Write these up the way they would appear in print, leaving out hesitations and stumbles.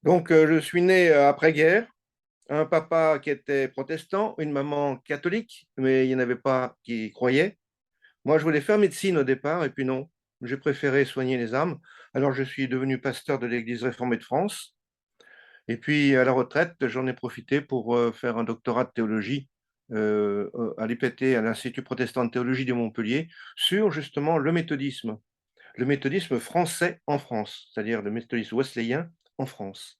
Donc, je suis né après-guerre, un papa qui était protestant, une maman catholique, mais il n'y en avait pas qui y croyaient. Moi, je voulais faire médecine au départ, et puis non, j'ai préféré soigner les âmes. Alors, je suis devenu pasteur de l'Église réformée de France. Et puis, à la retraite, j'en ai profité pour faire un doctorat de théologie à l'IPT, à l'Institut protestant de théologie de Montpellier, sur justement le méthodisme français en France, c'est-à-dire le méthodisme wesleyen en France.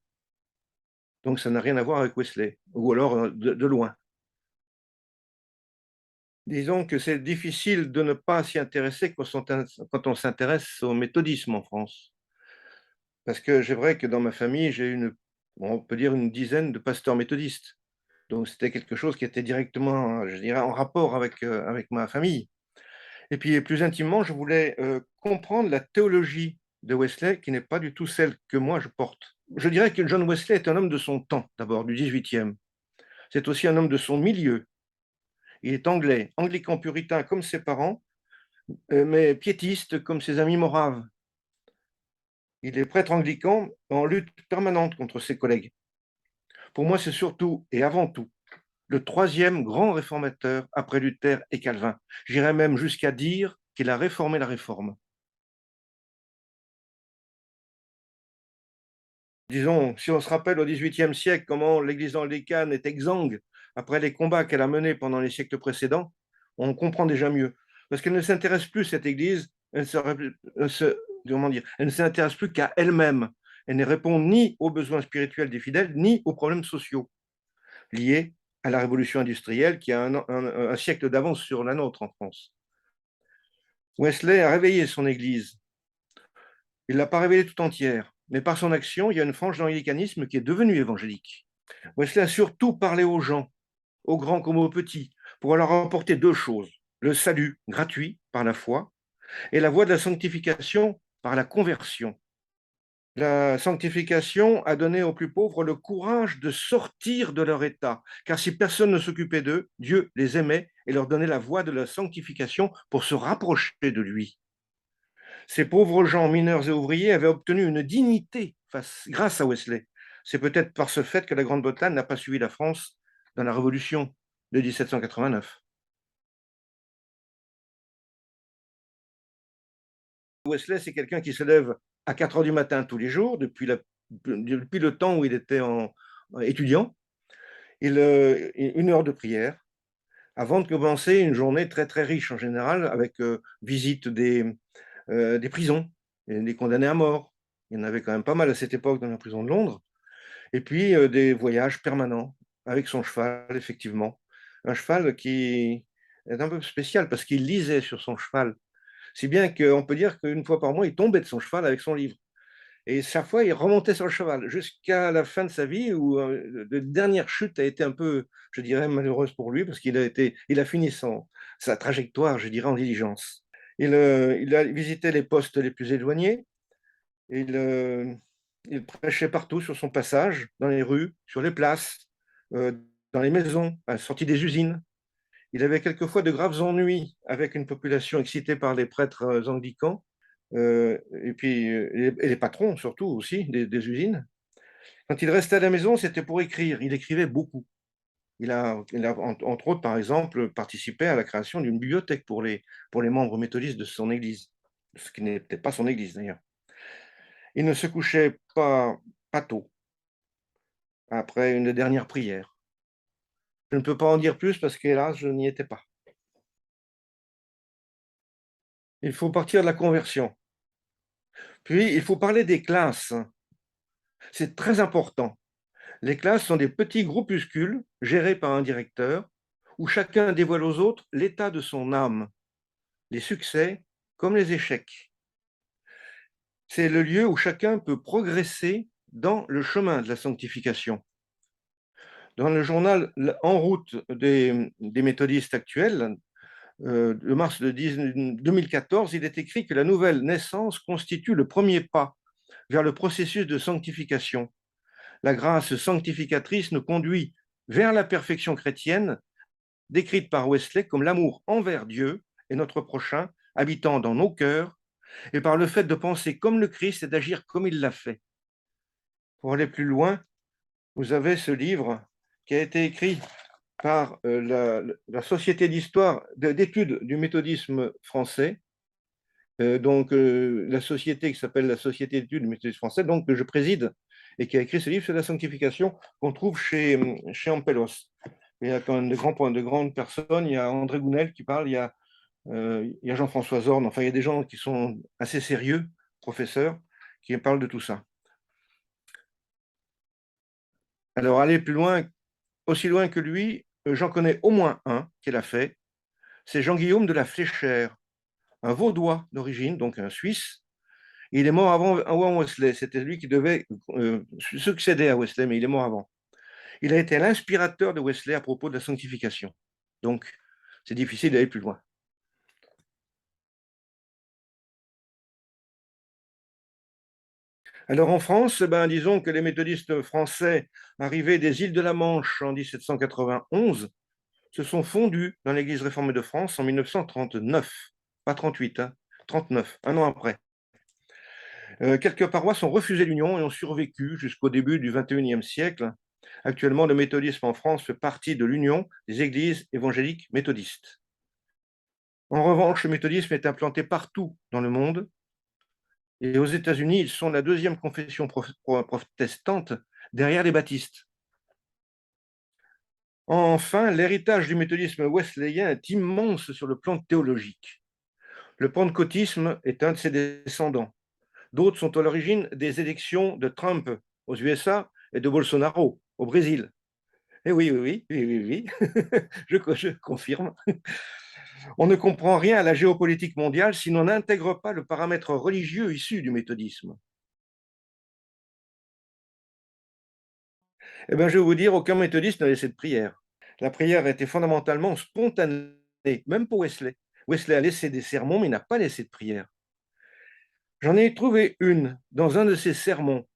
Donc, ça n'a rien à voir avec Wesley, ou alors de loin. Disons que c'est difficile de ne pas s'y intéresser quand on s'intéresse au méthodisme en France. Parce que c'est vrai que dans ma famille, on peut dire une dizaine de pasteurs méthodistes. Donc, c'était quelque chose qui était directement, je dirais, en rapport avec ma famille. Et puis, plus intimement, je voulais comprendre la théologie de Wesley, qui n'est pas du tout celle que moi je porte. Je dirais que John Wesley est un homme de son temps, d'abord, du 18e. C'est aussi un homme de son milieu. Il est anglais, anglican puritain comme ses parents, mais piétiste comme ses amis moraves. Il est prêtre anglican en lutte permanente contre ses collègues. Pour moi, c'est surtout et avant tout le troisième grand réformateur après Luther et Calvin. J'irais même jusqu'à dire qu'il a réformé la réforme. Disons, si on se rappelle au XVIIIe siècle comment l'Église anglicane est exsangue après les combats qu'elle a menés pendant les siècles précédents, on comprend déjà mieux. Parce qu'elle ne s'intéresse plus, cette Église, comment dire, elle ne s'intéresse plus qu'à elle-même. Elle ne répond ni aux besoins spirituels des fidèles, ni aux problèmes sociaux liés à la révolution industrielle qui a un siècle d'avance sur la nôtre en France. Wesley a réveillé son Église. Il ne l'a pas révélée tout entière, mais par son action, il y a une frange de l'anglicanisme qui est devenue évangélique. Wesley a surtout parlé aux gens, aux grands comme aux petits, pour leur apporter deux choses: le salut gratuit par la foi et la voie de la sanctification par la conversion. La sanctification a donné aux plus pauvres le courage de sortir de leur état, car si personne ne s'occupait d'eux, Dieu les aimait et leur donnait la voie de la sanctification pour se rapprocher de lui. Ces pauvres gens mineurs et ouvriers avaient obtenu une dignité grâce à Wesley. C'est peut-être par ce fait que la Grande-Bretagne n'a pas suivi la France dans la Révolution de 1789. Wesley, c'est quelqu'un qui se lève à 4 heures du matin tous les jours, depuis le temps où il était étudiant. Une heure de prière avant de commencer une journée très très riche en général, avec visite des prisons, et des condamnés à mort. Il y en avait quand même pas mal à cette époque dans la prison de Londres. Et puis des voyages permanents avec son cheval, effectivement. Un cheval qui est un peu spécial parce qu'il lisait sur son cheval. Si bien qu'on peut dire qu'une fois par mois, il tombait de son cheval avec son livre. Et chaque fois, il remontait sur le cheval jusqu'à la fin de sa vie où la dernière chute a été un peu, je dirais, malheureuse pour lui parce il a fini sa trajectoire, je dirais, en diligence. Il a visité les postes les plus éloignés. Il, euh, il prêchait partout sur son passage, dans les rues, sur les places, euh, dans les maisons, à la sortie des usines. Il avait quelquefois de graves ennuis avec une population excitée par les prêtres anglicans, et puis et les patrons surtout aussi des usines. Quand il restait à la maison, c'était pour écrire. Il écrivait beaucoup. Entre autres, par exemple, participé à la création d'une bibliothèque pour les membres méthodistes de son église, ce qui n'était pas son église d'ailleurs. Il ne se couchait pas tôt, après une dernière prière. Je ne peux pas en dire plus parce qu'hélas, je n'y étais pas. Il faut partir de la conversion. Puis, il faut parler des classes. C'est très important. Les classes sont des petits groupuscules gérés par un directeur où chacun dévoile aux autres l'état de son âme, les succès comme les échecs. C'est le lieu où chacun peut progresser dans le chemin de la sanctification. Dans le journal En route des méthodistes actuels, de mars de 2014, il est écrit que la nouvelle naissance constitue le premier pas vers le processus de sanctification. La grâce sanctificatrice nous conduit vers la perfection chrétienne, décrite par Wesley comme l'amour envers Dieu et notre prochain, habitant dans nos cœurs, et par le fait de penser comme le Christ et d'agir comme il l'a fait. Pour aller plus loin, vous avez ce livre qui a été écrit par la Société d'histoire d'études du méthodisme français, donc la société qui s'appelle la Société d'études du méthodisme français, donc que je préside, et qui a écrit ce livre sur la sanctification qu'on trouve chez Ampelos. Il y a quand même de grandes personnes, il y a André Gounel qui parle, il y a Jean-François Zorn, enfin il y a des gens qui sont assez sérieux, professeurs, qui parlent de tout ça. Alors aller plus loin, aussi loin que lui, j'en connais au moins un qui l'a fait, c'est Jean-Guillaume de la Fléchère, un Vaudois d'origine, donc un Suisse. Il est mort avant Wesley. C'était lui qui devait succéder à Wesley, mais il est mort avant. Il a été l'inspirateur de Wesley à propos de la sanctification. Donc, c'est difficile d'aller plus loin. Alors en France, ben, disons que les méthodistes français arrivés des îles de la Manche en 1791 se sont fondus dans l'Église réformée de France en 1939. Pas 38, hein, 39, un an après. Quelques paroisses ont refusé l'union et ont survécu jusqu'au début du XXIe siècle. Actuellement, le méthodisme en France fait partie de l'Union des églises évangéliques méthodistes. En revanche, le méthodisme est implanté partout dans le monde et aux États-Unis, ils sont la deuxième confession protestante derrière les baptistes. Enfin, l'héritage du méthodisme wesleyen est immense sur le plan théologique. Le pentecôtisme est un de ses descendants. D'autres sont à l'origine des élections de Trump aux USA et de Bolsonaro au Brésil. Et oui, je confirme. On ne comprend rien à la géopolitique mondiale si l'on n'intègre pas le paramètre religieux issu du méthodisme. Eh bien, je vais vous dire, aucun méthodiste n'a laissé de prière. La prière était fondamentalement spontanée, même pour Wesley. Wesley a laissé des sermons, mais il n'a pas laissé de prière. J'en ai trouvé une dans un de ses sermons,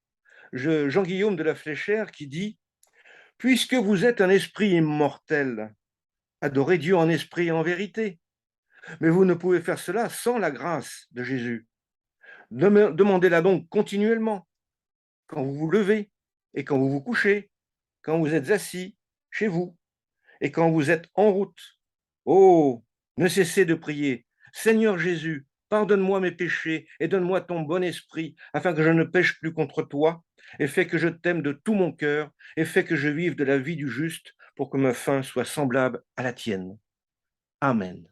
Jean-Guillaume de la Fléchère, qui dit « Puisque vous êtes un esprit immortel, adorez Dieu en esprit et en vérité. Mais vous ne pouvez faire cela sans la grâce de Jésus. Demandez-la donc continuellement, quand vous vous levez et quand vous vous couchez, quand vous êtes assis chez vous et quand vous êtes en route. Oh, ne cessez de prier. Seigneur Jésus, pardonne-moi mes péchés et donne-moi ton bon esprit, afin que je ne pêche plus contre toi, et fais que je t'aime de tout mon cœur, et fais que je vive de la vie du juste, pour que ma fin soit semblable à la tienne. Amen.